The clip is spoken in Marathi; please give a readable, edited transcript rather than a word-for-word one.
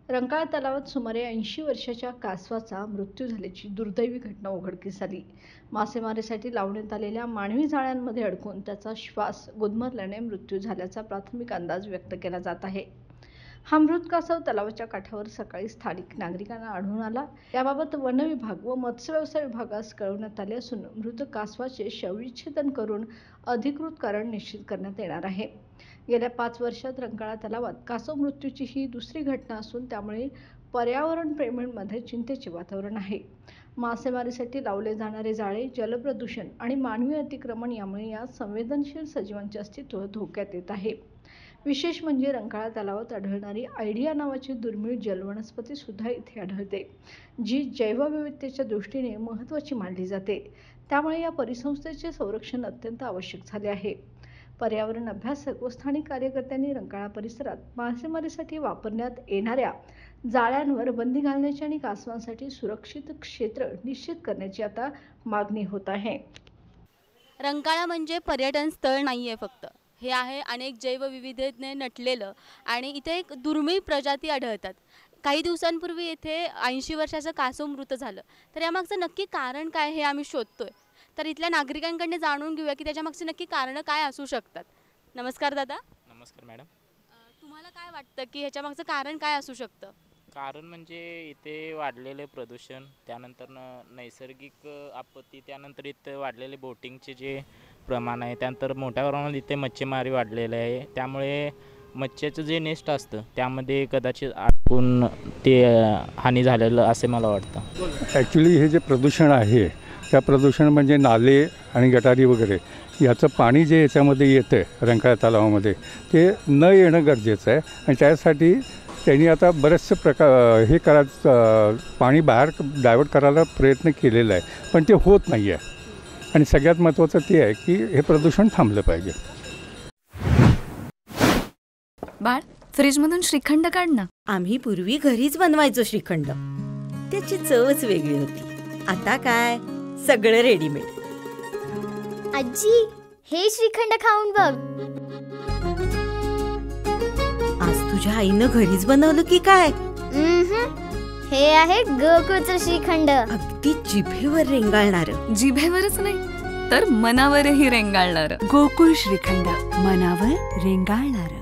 रंकाळा तलावात सुमारे 80 वर्षाच्या कासवाचा मृत्यू झाल्याची दुर्दैवी घटना उघडकीस आली। मासेमारीसाठी लावण्यात आलेल्या मानवी जाळ्यांमध्ये अडकून त्याचा श्वास गुदमरल्याने मृत्यू झाल्याचा प्राथमिक अंदाज व्यक्त केला जात आहे। हा मृत कासव तलावाच्या काठावर सकाळी स्थानिक नागरिकांना आढळून आला। याबाबत वन विभाग व मत्स्य व्यवसाय विभागास कळवण्यात आले असून मृत कासवाचे शवविच्छेदन करून अधिकृत कारण निश्चित करण्यात येणार आहे। गेल्या 5 वर्षात रंकाळा तलावात कासव मृत्यूची ही दुसरी घटना असून त्यामुळे पर्यावरण प्रेमींमध्ये चिंतेचे वातावरण आहे। मासेमारीसाठी लावले जाणारे जाळे, जलप्रदूषण आणि मानवी अतिक्रमण यामुळे या संवेदनशील सजीवांचे अस्तित्व धोक्यात येत आहे। विशेष म्हणजे रंकाळा तलावात आढळणारी आयडिया नावाची दुर्मिळ जलवनस्पती सुद्धा इथे आढळते, जी जैवविविधतेच्या दृष्टीने महत्त्वाची मानली जाते। त्यामुळे या परिसंस्थेचे संरक्षण अत्यंत आवश्यक झाले आहे। पर्यावरण अभ्यासक व स्थानिक कार्यकर्त्यांनी रंकाळा परिसरात मासेमारीसाठी वापरण्यात येणाऱ्या जाळ्यांवर बंदी घालण्याची आणि कासवांसाठी सुरक्षित क्षेत्र निश्चित करण्याची आता मागणी होत आहे। रंकाळा म्हणजे पर्यटन स्थळ नाहीये फक्त, हे आहे अनेक जैवविविधतेने नटलेलं आणि इथे एक दुर्मिळ प्रजाती आढळतात। काही दिवसांपूर्वी येथे 80 वर्षाचं कासव मृत झालं, तर यामागचं नक्की कारण काय हे आम्ही शोधतोय। तर इथल्या नागरिकांकडून जाणून घेऊया की त्याच्यामागची नक्की कारणं काय असू शकतात। नमस्कार दादा। नमस्कार मॅडम। तुम्हाला काय वाटतं की ह्याच्यामागचं कारण काय असू शकतं? कारण म्हणजे इथे वाढलेले प्रदूषण, त्यानंतर नैसर्गिक आपत्ती, त्यानंतर इथे वाढलेले बोटिंगचे जे प्रमाण आहे, त्यानंतर मोठ्या प्रमाणात इथे मच्छीमारी वाढलेलं आहे। त्यामुळे मच्छीचं जे नेस्ट असतं त्यामध्ये कदाचित अडकून ते हानी झालेलं असे मला वाटतं। ॲक्च्युली हे जे प्रदूषण आहे, त्या प्रदूषण म्हणजे नाले आणि गटारी वगैरे याचं पाणी जे याच्यामध्ये येतं आहे रंकाळा तलावामध्ये, ते न येणं गरजेचं आहे। आणि त्यासाठी त्यांनी आता बरेचसे हे पाणी बाहेर डायव्हर्ट करायला प्रयत्न केलेला आहे, पण ते होत नाही आहे। आणि सगळ्यात महत्त्वाचं ते आहे की हे प्रदूषण थांबलं पाहिजे। बाळ, फ्रीजमधून श्रीखंड काढ ना। आम्ही पूर्वी घरीच बनवायचो श्रीखंड, त्याची चवच वेगळी होती। आता काय सगळं रेडीमेड। आजी, हे श्रीखंड खाऊन बघ। आज तुझ्या आईनं घरीच बनवलं की काय? हे आहे गोकुळचं श्रीखंड, अगदी जिभेवर रेंगाळणार। जिभेवरच नाही तर मनावरही रेंगाळणार। गोकुळ श्रीखंड, मनावर रेंगाळणार।